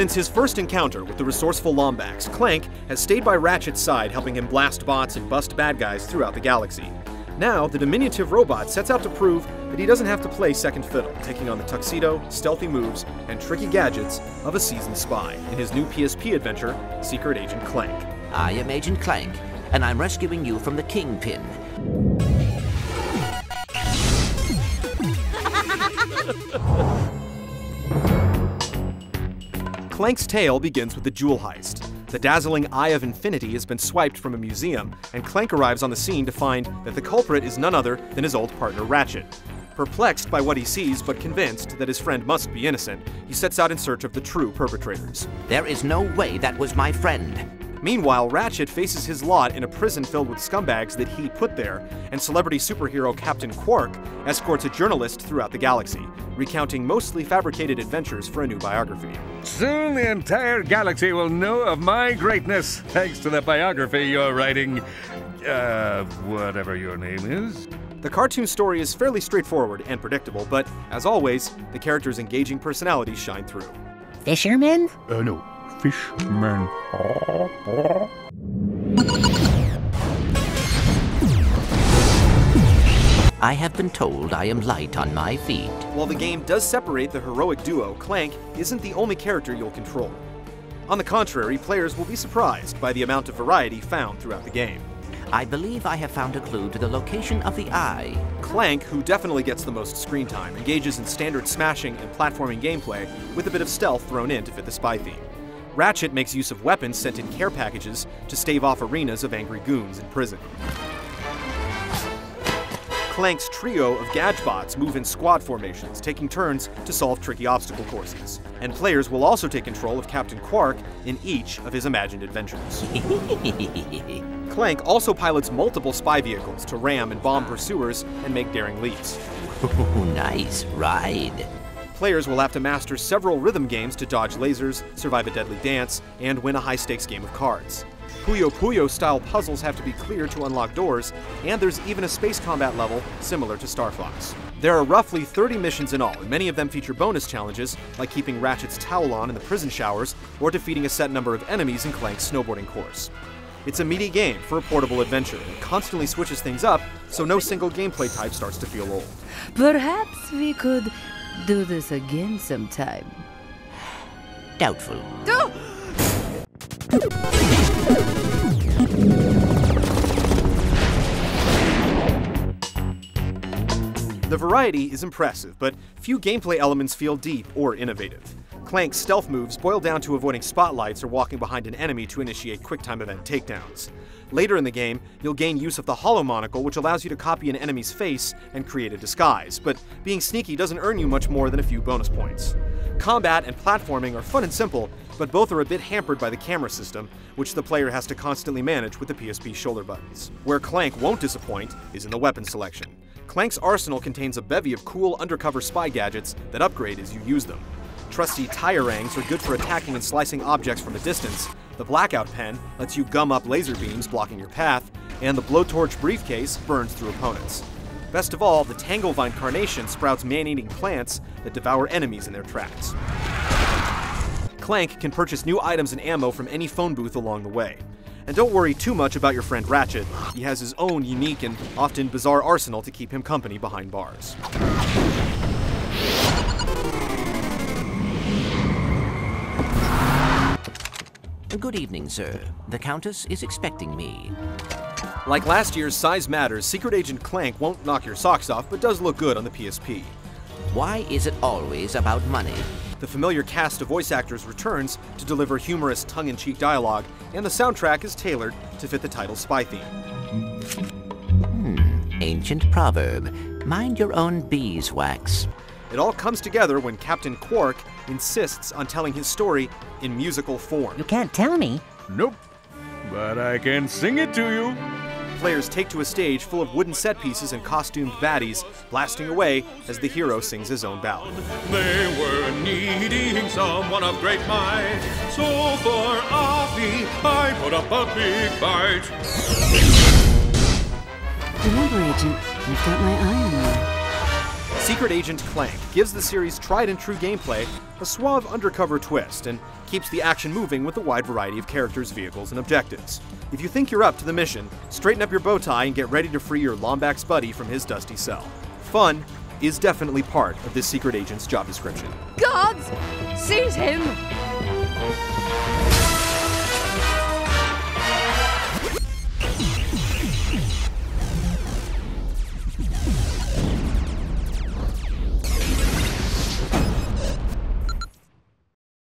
Since his first encounter with the resourceful Lombax, Clank has stayed by Ratchet's side, helping him blast bots and bust bad guys throughout the galaxy. Now, the diminutive robot sets out to prove that he doesn't have to play second fiddle, taking on the tuxedo, stealthy moves, and tricky gadgets of a seasoned spy in his new PSP adventure, Secret Agent Clank. I am Agent Clank, and I'm rescuing you from the Kingpin. Clank's tale begins with the jewel heist. The dazzling Eye of Infinity has been swiped from a museum, and Clank arrives on the scene to find that the culprit is none other than his old partner Ratchet. Perplexed by what he sees, but convinced that his friend must be innocent, he sets out in search of the true perpetrators. There is no way that was my friend. Meanwhile, Ratchet faces his lot in a prison filled with scumbags that he put there, and celebrity superhero Captain Quark escorts a journalist throughout the galaxy, recounting mostly fabricated adventures for a new biography. Soon the entire galaxy will know of my greatness, thanks to the biography you're writing. Whatever your name is. The cartoon story is fairly straightforward and predictable, but as always, the characters' engaging personalities shine through. Fisherman? No. Fishman. I have been told I am light on my feet. While the game does separate the heroic duo, Clank isn't the only character you'll control. On the contrary, players will be surprised by the amount of variety found throughout the game. I believe I have found a clue to the location of the eye. Clank, who definitely gets the most screen time, engages in standard smashing and platforming gameplay with a bit of stealth thrown in to fit the spy theme. Ratchet makes use of weapons sent in care packages to stave off arenas of angry goons in prison. Clank's trio of Gadgebots move in squad formations, taking turns to solve tricky obstacle courses. And players will also take control of Captain Quark in each of his imagined adventures. Clank also pilots multiple spy vehicles to ram and bomb pursuers and make daring leaps. Nice ride. Players will have to master several rhythm games to dodge lasers, survive a deadly dance, and win a high-stakes game of cards. Puyo Puyo-style puzzles have to be cleared to unlock doors, and there's even a space combat level similar to Star Fox. There are roughly 30 missions in all, and many of them feature bonus challenges, like keeping Ratchet's towel on in the prison showers, or defeating a set number of enemies in Clank's snowboarding course. It's a meaty game for a portable adventure, and constantly switches things up, so no single gameplay type starts to feel old. Perhaps we could do this again sometime. Doubtful. The variety is impressive, but few gameplay elements feel deep or innovative. Clank's stealth moves boil down to avoiding spotlights or walking behind an enemy to initiate quick-time event takedowns. Later in the game, you'll gain use of the Holo Monocle, which allows you to copy an enemy's face and create a disguise, but being sneaky doesn't earn you much more than a few bonus points. Combat and platforming are fun and simple, but both are a bit hampered by the camera system, which the player has to constantly manage with the PSP shoulder buttons. Where Clank won't disappoint is in the weapon selection. Clank's arsenal contains a bevy of cool undercover spy gadgets that upgrade as you use them. Trusty Tire-Rangs are good for attacking and slicing objects from a distance, the Blackout Pen lets you gum up laser beams blocking your path, and the Blowtorch Briefcase burns through opponents. Best of all, the Tanglevine Carnation sprouts man-eating plants that devour enemies in their tracks. Clank can purchase new items and ammo from any phone booth along the way. And don't worry too much about your friend Ratchet, he has his own unique and often bizarre arsenal to keep him company behind bars. Good evening, sir. The Countess is expecting me. Like last year's Size Matters, Secret Agent Clank won't knock your socks off, but does look good on the PSP. Why is it always about money? The familiar cast of voice actors returns to deliver humorous, tongue-in-cheek dialogue, and the soundtrack is tailored to fit the title's spy theme. Ancient proverb. Mind your own beeswax. It all comes together when Captain Quark insists on telling his story in musical form. You can't tell me. Nope. But I can sing it to you. Players take to a stage full of wooden set pieces and costumed baddies, blasting away as the hero sings his own ballad. They were needing someone of great might, so for Avi I put up a big fight. Remember, Agent, you've got my eye on you. Secret Agent Clank gives the series' tried-and-true gameplay a suave undercover twist and keeps the action moving with a wide variety of characters, vehicles, and objectives. If you think you're up to the mission, straighten up your bow tie and get ready to free your Lombax buddy from his dusty cell. Fun is definitely part of this Secret Agent's job description. Guards! Seize him!